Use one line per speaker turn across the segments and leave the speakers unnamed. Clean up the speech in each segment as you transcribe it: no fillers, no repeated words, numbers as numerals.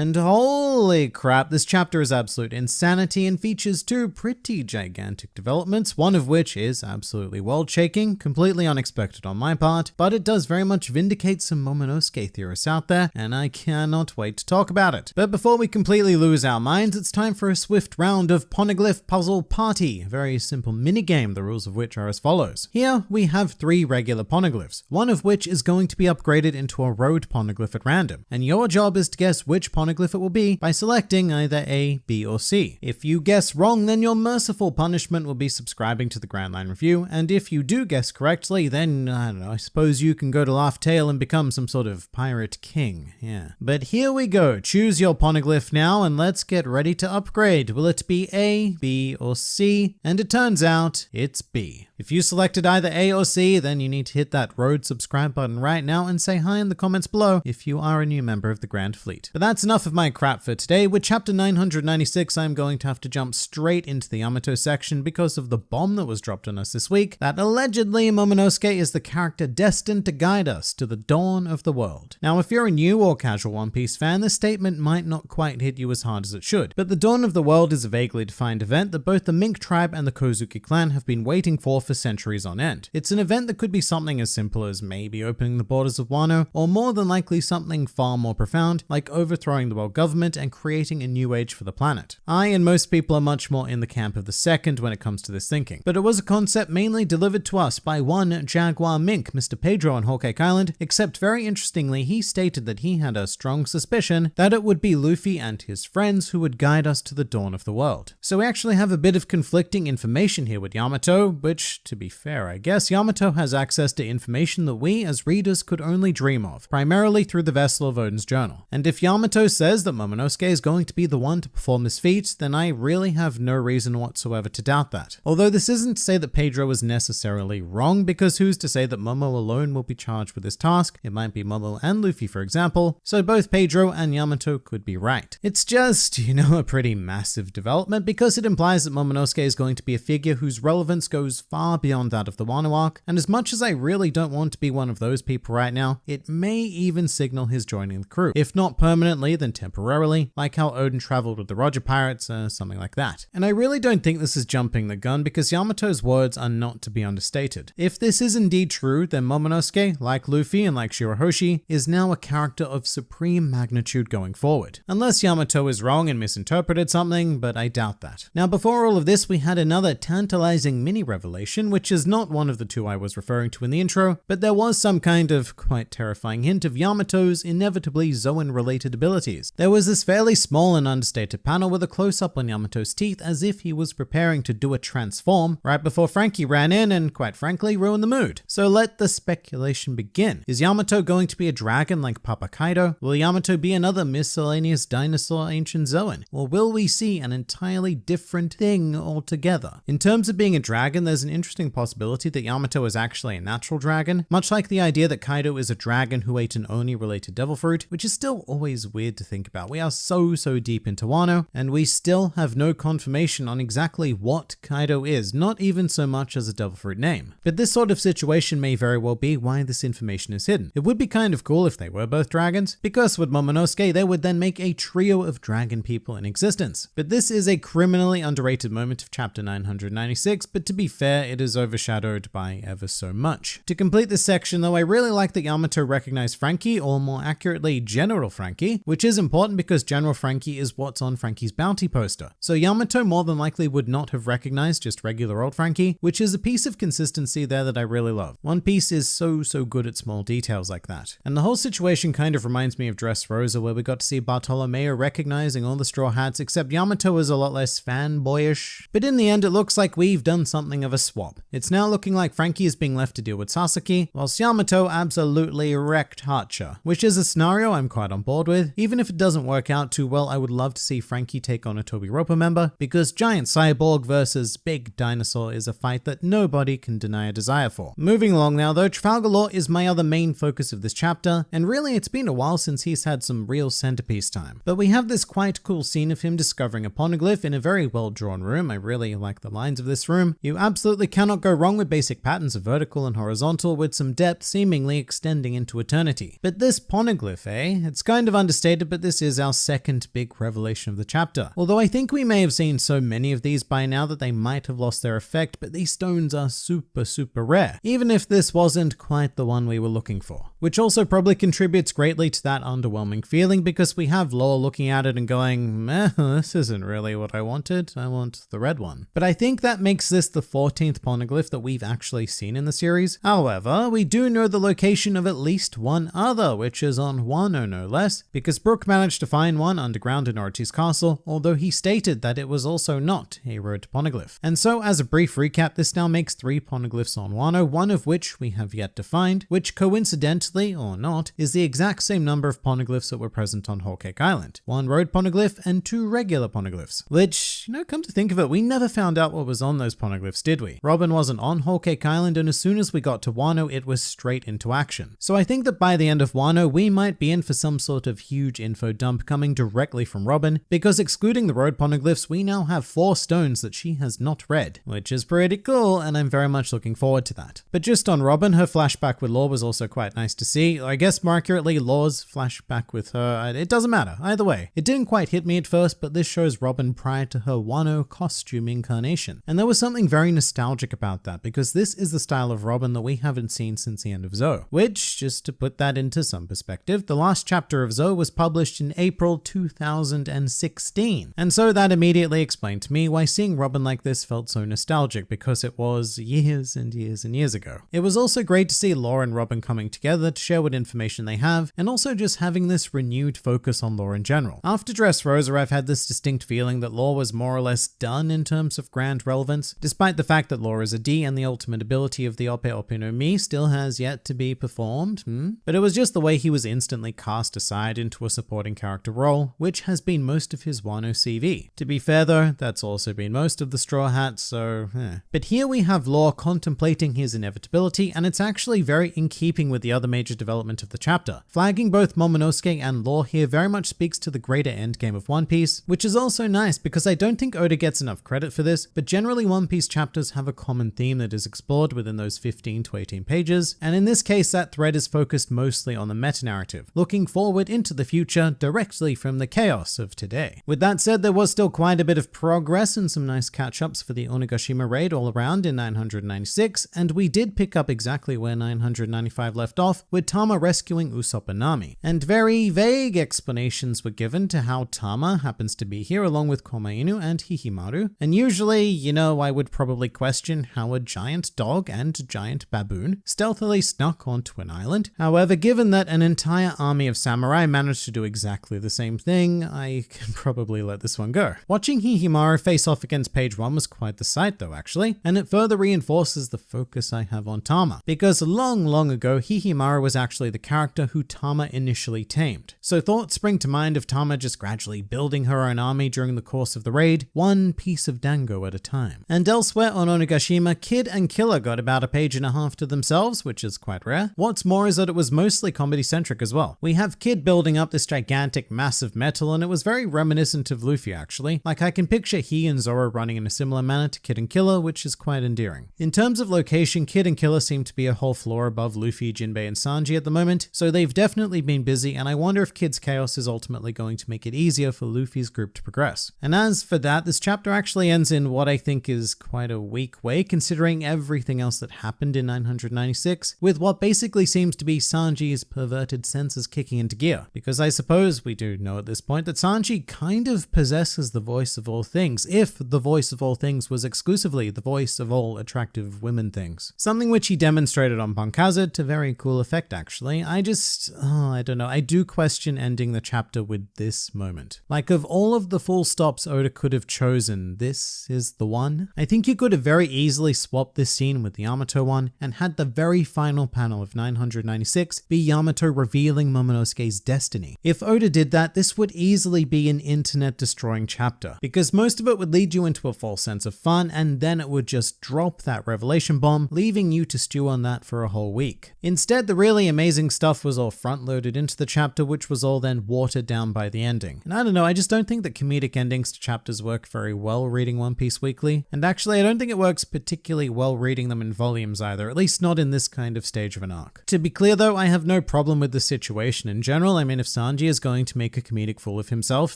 And holy crap, this chapter is absolute insanity and features two pretty gigantic developments, one of which is absolutely world-shaking, completely unexpected on my part, but it does very much vindicate some Momonosuke theorists out there, and I cannot wait to talk about it. But before we completely lose our minds, it's time for a swift round of Poneglyph Puzzle Party, a very simple minigame, the rules of which are as follows. Here we have 3 regular poneglyphs, one of which is going to be upgraded into a road poneglyph at random, and your job is to guess which poneglyph it will be by selecting either A, B, or C. If you guess wrong, then your merciful punishment will be subscribing to the Grand Line Review, and if you do guess correctly, then, I don't know, I suppose you can go to Laugh Tale and become some sort of pirate king, yeah. But here we go, choose your poneglyph now, and let's get ready to upgrade. Will it be A, B, or C? And it turns out, it's B. If you selected either A or C, then you need to hit that road subscribe button right now and say hi in the comments below if you are a new member of the Grand Fleet. But that's enough of my crap for today. With chapter 996, I'm going to have to jump straight into the Yamato section because of the bomb that was dropped on us this week, that allegedly Momonosuke is the character destined to guide us to the dawn of the world. Now, if you're a new or casual One Piece fan, this statement might not quite hit you as hard as it should, but the dawn of the world is a vaguely defined event that both the Mink tribe and the Kozuki clan have been waiting for centuries on end. It's an event that could be something as simple as maybe opening the borders of Wano, or more than likely something far more profound, like overthrowing the world government and creating a new age for the planet. I and most people are much more in the camp of the second when it comes to this thinking, but it was a concept mainly delivered to us by one Jaguar Mink, Mr. Pedro on Whole Cake Island, except very interestingly, he stated that he had a strong suspicion that it would be Luffy and his friends who would guide us to the dawn of the world. So we actually have a bit of conflicting information here with Yamato, which, to be fair, I guess, Yamato has access to information that we as readers could only dream of, primarily through the vessel of Odin's journal. And if Yamato says that Momonosuke is going to be the one to perform this feat, then I really have no reason whatsoever to doubt that. Although this isn't to say that Pedro is necessarily wrong, because who's to say that Momo alone will be charged with this task? It might be Momo and Luffy, for example, so both Pedro and Yamato could be right. It's just, a pretty massive development, because it implies that Momonosuke is going to be a figure whose relevance goes far beyond that of the Wano arc, and as much as I really don't want to be one of those people right now, it may even signal his joining the crew. If not permanently, then temporarily, like how Odin traveled with the Roger Pirates, something like that. And I really don't think this is jumping the gun, because Yamato's words are not to be understated. If this is indeed true, then Momonosuke, like Luffy and like Shirahoshi, is now a character of supreme magnitude going forward. Unless Yamato is wrong and misinterpreted something, but I doubt that. Now, before all of this, we had another tantalizing mini revelation, which is not one of the two I was referring to in the intro, but there was some kind of quite terrifying hint of Yamato's inevitably Zoan-related abilities. There was this fairly small and understated panel with a close-up on Yamato's teeth as if he was preparing to do a transform right before Franky ran in and, quite frankly, ruined the mood. So let the speculation begin. Is Yamato going to be a dragon like Papa Kaido? Will Yamato be another miscellaneous dinosaur ancient Zoan? Or will we see an entirely different thing altogether? In terms of being a dragon, there's an interesting possibility that Yamato is actually a natural dragon, much like the idea that Kaido is a dragon who ate an Oni-related devil fruit, which is still always weird to think about. We are so deep into Wano, and we still have no confirmation on exactly what Kaido is, not even so much as a devil fruit name. But this sort of situation may very well be why this information is hidden. It would be kind of cool if they were both dragons, because with Momonosuke, they would then make a trio of dragon people in existence. But this is a criminally underrated moment of chapter 996, but to be fair, it is overshadowed by ever so much. To complete this section though, I really like that Yamato recognized Franky, or more accurately, General Franky, which is important because General Franky is what's on Franky's bounty poster. So Yamato more than likely would not have recognized just regular old Franky, which is a piece of consistency there that I really love. One Piece is so good at small details like that. And the whole situation kind of reminds me of Dressrosa, where we got to see Bartolomeo recognizing all the Straw Hats, except Yamato is a lot less fanboyish. But in the end, it looks like we've done something of a swap. It's now looking like Franky is being left to deal with Sasaki, whilst Yamato absolutely wrecked Hacha, which is a scenario I'm quite on board with. Even if it doesn't work out too well, I would love to see Franky take on a Toby Roper member, because giant cyborg versus big dinosaur is a fight that nobody can deny a desire for. Moving along now though, Trafalgar Law is my other main focus of this chapter, and really it's been a while since he's had some real centerpiece time. But we have this quite cool scene of him discovering a poneglyph in a very well drawn room. I really like the lines of this room. You absolutely cannot go wrong with basic patterns of vertical and horizontal with some depth seemingly extending into eternity. But this poneglyph, It's kind of understated, but this is our second big revelation of the chapter. Although I think we may have seen so many of these by now that they might have lost their effect, but these stones are super rare, even if this wasn't quite the one we were looking for. Which also probably contributes greatly to that underwhelming feeling, because we have Lore looking at it and going, this isn't really what I wanted. I want the red one. But I think that makes this the 14th poneglyph that we've actually seen in the series. However, we do know the location of at least one other, which is on Wano no less, because Brook managed to find one underground in Orochi's castle, although he stated that it was also not a road poneglyph. And so as a brief recap, this now makes 3 poneglyphs on Wano, one of which we have yet to find, which coincidentally or not is the exact same number of poneglyphs that were present on Whole Cake Island. 1 road poneglyph and 2 regular poneglyphs, which, come to think of it, we never found out what was on those poneglyphs, did we? Robin wasn't on Whole Cake Island, and as soon as we got to Wano, it was straight into action. So I think that by the end of Wano, we might be in for some sort of huge info dump coming directly from Robin, because excluding the road poneglyphs, we now have 4 stones that she has not read, which is pretty cool, and I'm very much looking forward to that. But just on Robin, her flashback with Lore was also quite nice to see. I guess more accurately, Lore's flashback with her, it doesn't matter, either way. It didn't quite hit me at first, but this shows Robin prior to her Wano costume incarnation. And there was something very nostalgic about that, because this is the style of Robin that we haven't seen since the end of Zou. Which, just to put that into some perspective, the last chapter of Zou was published in April 2016. And so that immediately explained to me why seeing Robin like this felt so nostalgic, because it was years and years and years ago. It was also great to see Lore and Robin coming together to share what information they have, and also just having this renewed focus on Lore in general. After Dressrosa, I've had this distinct feeling that Lore was more or less done in terms of grand relevance, despite the fact that Lore is a D and the ultimate ability of the Ope Ope no Mi still has yet to be performed. But it was just the way he was instantly cast aside into a supporting character role, which has been most of his Wano CV. To be fair though, that's also been most of the Straw Hats, so But here we have Lore contemplating his inevitability, and it's actually very in keeping with the other major development of the chapter. Flagging both Momonosuke and Lore here very much speaks to the greater endgame of One Piece, which is also nice because I don't think Oda gets enough credit for this, but generally One Piece chapters have a common theme that is explored within those 15 to 18 pages, and in this case that thread is focused mostly on the meta-narrative, looking forward into the future directly from the chaos of today. With that said, there was still quite a bit of progress and some nice catch-ups for the Onigashima raid all around in 996, and we did pick up exactly where 995 left off, with Tama rescuing Usopp and Nami. And very vague explanations were given to how Tama happens to be here along with Komainu and Hihimaru, and usually, I would probably question how a giant dog and giant baboon stealthily snuck onto an island. However, given that an entire army of samurai managed to do exactly the same thing, I can probably let this one go. Watching Hihimaru face off against Page 1 was quite the sight though, actually, and it further reinforces the focus I have on Tama, because long ago Hihimaru was actually the character who Tama initially tamed. So thoughts spring to mind of Tama just gradually building her own army during the course of the raid, one piece of dango at a time. And elsewhere on Onigashima, Kid and Killer got about a page and a half to themselves, which is quite rare. What's more is that it was mostly comedy centric as well. We have Kid building up this gigantic mass of metal, and it was very reminiscent of Luffy actually. Like I can picture he and Zoro running in a similar manner to Kid and Killer, which is quite endearing. In terms of location, Kid and Killer seem to be a whole floor above Luffy, Jinbei and Sanji at the moment, so they've definitely been busy, and I wonder if Kid's chaos is ultimately going to make it easier for Luffy's group to progress. And as for that, this chapter actually ends in what I think is quite a weak way considering everything else that happened in 996, with what basically seems to be Sanji's perverted senses kicking into gear. Because I suppose we do know at this point that Sanji kind of possesses the voice of all things, if the voice of all things was exclusively the voice of all attractive women things. Something which he demonstrated on Punk Hazard to very cool effect actually. I don't know, I do question ending the chapter with this moment. Like of all of the full stops Oda could have chosen, this is the one. I think you could have very easily swapped this scene with the Yamato one and had the very final panel of 996 be Yamato revealing Momonosuke's destiny. If Oda did that, this would easily be an internet destroying chapter, because most of it would lead you into a false sense of fun and then it would just drop that revelation bomb, leaving you to stew on that for a whole week. Instead, the really amazing stuff was all front-loaded into the chapter, which was all then watered down by the ending. And I don't know, I just don't think that comedic endings to chapters work very well reading One Piece weekly. And actually, I don't think it works particularly well reading them in volumes either, at least not in this kind of stage of an arc. To be clear though, I have no problem with the situation in general. I mean, if Sanji is going to make a comedic fool of himself,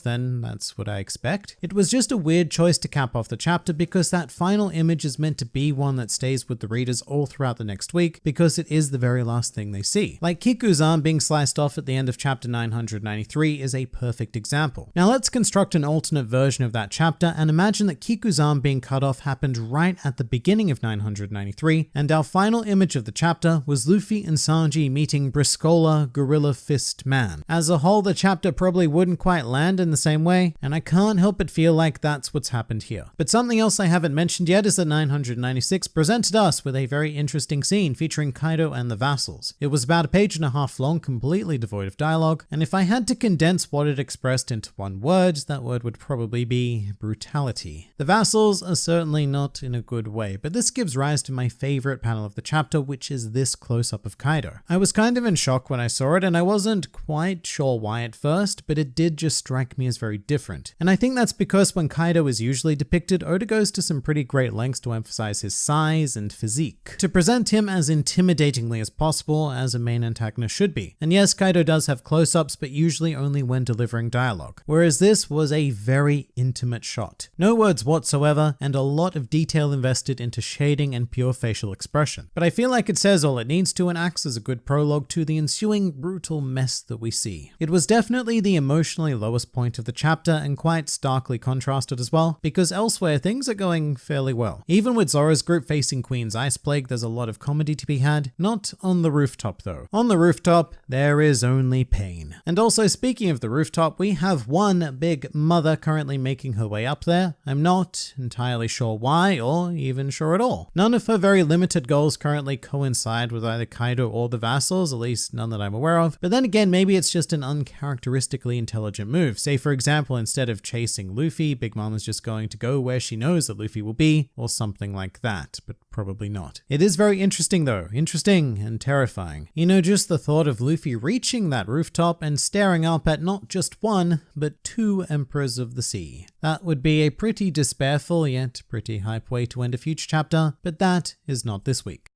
then that's what I expect. It was just a weird choice to cap off the chapter because that final image is meant to be one that stays with the readers all throughout the next week because it is the very last thing they see. Like Kiku's arm being sliced off at the end of chapter 993 is a perfect example. Now let's construct an alternate version of that chapter and imagine that Kiku's arm being cut off happened right at the beginning of 993, and our final image of the chapter was Luffy and Sanji meeting Briscola Gorilla Fist Man. As a whole, the chapter probably wouldn't quite land in the same way, and I can't help but feel like that's what's happened here. But something else I haven't mentioned yet is that 996 presented us with a very interesting scene featuring Kaido and the vassals. It was about a page and a half long, completely devoid of dialogue, and if I had to condense what it expressed into one word, that word would probably be brutality. The vassals are certainly not in a good way, but this gives rise to my favorite panel of the chapter, which is this close-up of Kaido. I was kind of in shock when I saw it, and I wasn't quite sure why at first, but it did just strike me as very different. And I think that's because when Kaido is usually depicted, Oda goes to some pretty great lengths to emphasize his size and physique, to present him as intimidatingly as possible, as a main antagonist should be. And yes, Kaido does have close-ups, but usually only when delivering dialogue, whereas this was a very intimate shot. No words whatsoever, and a lot of detail invested into shading and pure facial expression. But I feel like it says all it needs to and acts as a good prologue to the ensuing brutal mess that we see. It was definitely the emotionally lowest point of the chapter and quite starkly contrasted as well, because elsewhere things are going fairly well. Even with Zoro's group facing Queen's Ice Plague, there's a lot of comedy to be had. Not on the rooftop though. On the rooftop, there is only pain. And also, speaking of the rooftop, we have one big mother currently making her way up there. I'm not entirely sure why, or even sure at all. None of her very limited goals currently coincide with either Kaido or the vassals, at least none that I'm aware of. But then again, maybe it's just an uncharacteristically intelligent move. Say for example, instead of chasing Luffy, Big Mom is just going to go where she knows that Luffy will be, or something like that, but probably not. It is very interesting though, interesting and terrifying. You know, just the thought of Luffy reaching that rooftop and staring up at not just one, but two Emperors of the Sea. That would be a pretty despairful yet pretty hype way to end a future chapter, but that is not this week.